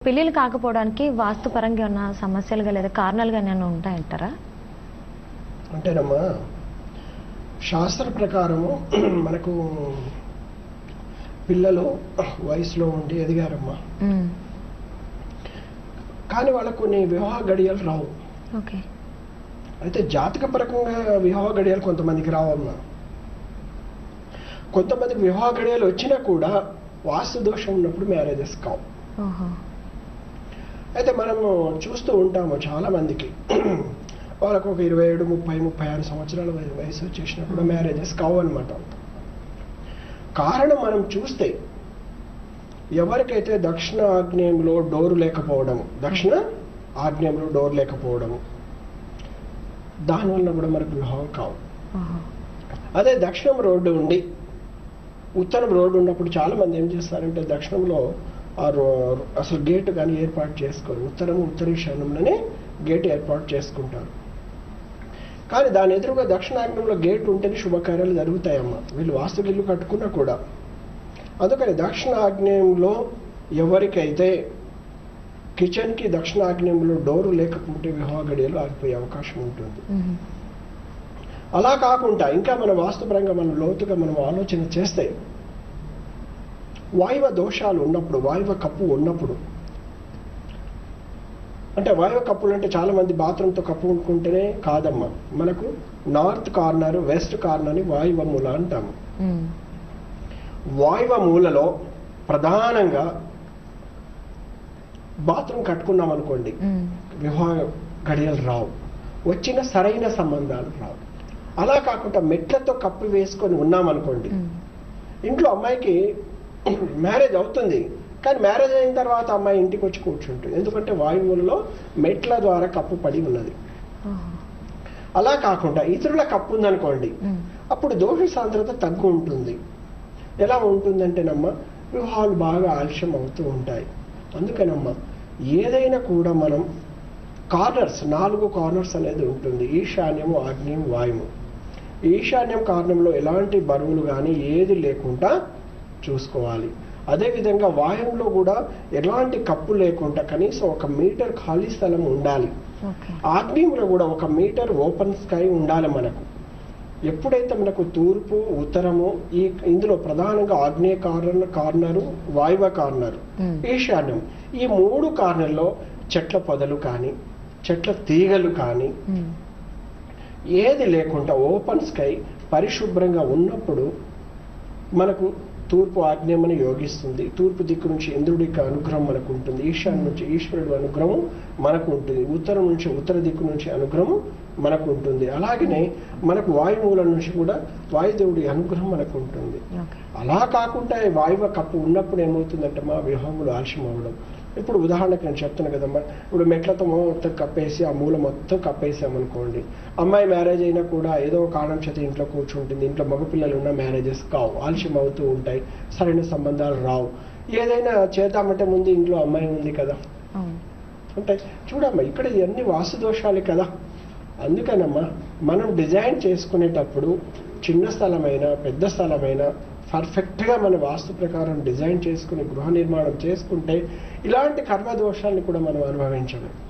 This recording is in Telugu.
పెళ్ళిళ్ళు కాకపోవడానికి వాస్తుపరంగా ఉన్న సమస్యలుగా లేదా కారణాలుగా ఏమైనా ఉంటాయంటారా? అంటేనమ్మా, శాస్త్ర ప్రకారము మనకు పిల్లలు వయసులో ఉండి ఎదిగారమ్మా, కానీ వాళ్ళకు కొన్ని వివాహ గడియలు రావు. ఓకే. అయితే జాతక పరకంగా వివాహ గడియలు కొంతమందికి రావమ్మా. కొంతమందికి వివాహ గడియలు వచ్చినా కూడా వాస్తు దోషం ఉన్నప్పుడు మ్యారేజెస్ కావు. అయితే మనము చూస్తూ ఉంటాము చాలా మందికి వాళ్ళకు ఒక 27, 30, 36 సంవత్సరాల వయసు వచ్చేసినప్పుడు మ్యారేజెస్ కావు అనమాట. కారణం మనం చూస్తే ఎవరికైతే దక్షిణ ఆగ్నేయంలో డోరు లేకపోవడము, దానివల్ల కూడా మనకు వివాహం కావు. అదే దక్షిణం రోడ్డు ఉండి ఉత్తరం రోడ్డు ఉన్నప్పుడు చాలా మంది ఏం చేస్తారంటే దక్షిణంలో అసలు గేటు కానీ ఏర్పాటు చేసుకోరు, ఉత్తర ఈశాన్యంలోనే గేటు ఏర్పాటు చేసుకుంటారు. కానీ దాని ఎదురుగా దక్షిణాగ్నంలో గేటు ఉంటేనే శుభకార్యాలు జరుగుతాయమ్మా, వీళ్ళు వాస్తుగిల్లు కట్టుకున్నా కూడా. అందుకని దక్షిణాగ్నేయంలో ఎవరికైతే కిచెన్కి దక్షిణాగ్నేయంలో డోరు లేకపోతే వివాహ గడియలు ఆగిపోయే అవకాశం ఉంటుంది. అలా కాకుండా ఇంకా మన వాస్తుపరంగా మనం లోతుగా మనం ఆలోచన చేస్తే వాయువ దోషాలు ఉన్నప్పుడు, వాయువ కప్పు ఉన్నప్పుడు, అంటే వాయువ కప్పులు అంటే చాలా మంది బాత్రూమ్తో కప్పు ఉంటుంటేనే కాదమ్మా, మనకు నార్త్ కార్నర్, వెస్ట్ కార్నర్ అని వాయువ మూల అంటాము. వాయువ మూలలో ప్రధానంగా బాత్రూమ్ కట్టుకున్నాం అనుకోండి, వివాహ గడియలు రావు, వచ్చిన సరైన సంబంధాలు రావు. అలా కాకుండా మెట్లతో కప్పు వేసుకొని ఉన్నామనుకోండి, ఇంట్లో అమ్మాయికి మ్యారేజ్ అవుతుంది, కానీ మ్యారేజ్ అయిన తర్వాత అమ్మాయి ఇంటికి వచ్చి కూర్చుంటుంది, ఎందుకంటే వాయువులలో మెట్ల ద్వారా కప్పు పడి ఉన్నది. అలా కాకుండా ఇతరుల కప్పు ఉందనుకోండి, అప్పుడు దోష సాంద్రత తగ్గు ఉంటుంది. ఎలా ఉంటుందంటేనమ్మా, వివాహాలు బాగా ఆలస్యం అవుతూ ఉంటాయి. అందుకనమ్మా ఏదైనా కూడా మనం కార్నర్స్, 4 కార్నర్స్ అనేది ఉంటుంది, ఈశాన్యము, ఆగ్నేయం, వాయువు. ఈశాన్యం కారణంలో ఎలాంటి బరువులు కానీ ఏది లేకుండా చూసుకోవాలి. అదేవిధంగా వాయువులో కూడా ఎలాంటి కప్పు లేకుండా కనీసం 1 మీటర్ ఖాళీ స్థలం ఉండాలి. ఆగ్నేయంలో కూడా 1 మీటర్ ఓపెన్ స్కై ఉండాలి మనకు. ఎప్పుడైతే మనకు తూర్పు, ఉత్తరము, ఇందులో ప్రధానంగా ఆగ్నేయ కార్నరు, వాయువ కార్నరు, ఈశాన్యం, ఈ 3 కార్నర్లో చెట్ల పొదలు కానీ చెట్ల తీగలు కానీ ఏది లేకుండా ఓపెన్ స్కై పరిశుభ్రంగా ఉన్నప్పుడు మనకు తూర్పు ఆగ్నేయమని యోగిస్తుంది. తూర్పు దిక్కు నుంచి ఇంద్రుడికి అనుగ్రహం మనకు ఉంటుంది, ఈశాన్యం నుంచి ఈశ్వరుడు అనుగ్రహం మనకు ఉంటుంది, ఉత్తరం నుంచి ఉత్తర దిక్కు నుంచి అనుగ్రహం మనకు ఉంటుంది. అలాగనే మనకు వాయుమూల నుంచి కూడా వాయుదేవుడి అనుగ్రహం మనకు ఉంటుంది. అలా కాకుండా వాయువ కప్పు ఉన్నప్పుడు ఏమవుతుందంటే మా వివాహములు ఆలస్యం అవ్వడం. ఇప్పుడు ఉదాహరణకు నేను చెప్తాను కదమ్మా, ఇప్పుడు మెట్లతో మొత్తం కప్పేసి ఆ మూల మొత్తం కప్పేసామనుకోండి, అమ్మాయి మ్యారేజ్ అయినా కూడా ఏదో కారణం చేత ఇంట్లో కూర్చుంటుంది, ఇంట్లో మగపిల్లలు ఉన్న మ్యారేజెస్ కావు, ఆలస్యం అవుతూ ఉంటాయి, సరైన సంబంధాలు రావు. ఏదైనా చేద్దామంటే ముందు ఇంట్లో అమ్మాయి ఉంది కదా అంటే చూడమ్మా, ఇక్కడ ఇవన్నీ వాస్తు దోషాలే కదా. అందుకనమ్మా మనం డిజైన్ చేసుకునేటప్పుడు చిన్న స్థలమైనా పెద్ద స్థలమైనా పర్ఫెక్ట్గా మన వాస్తు ప్రకారం డిజైన్ చేసుకుని గృహ నిర్మాణం చేసుకుంటే ఇలాంటి కర్మ దోషాలను కూడా మనం అనుభవించము.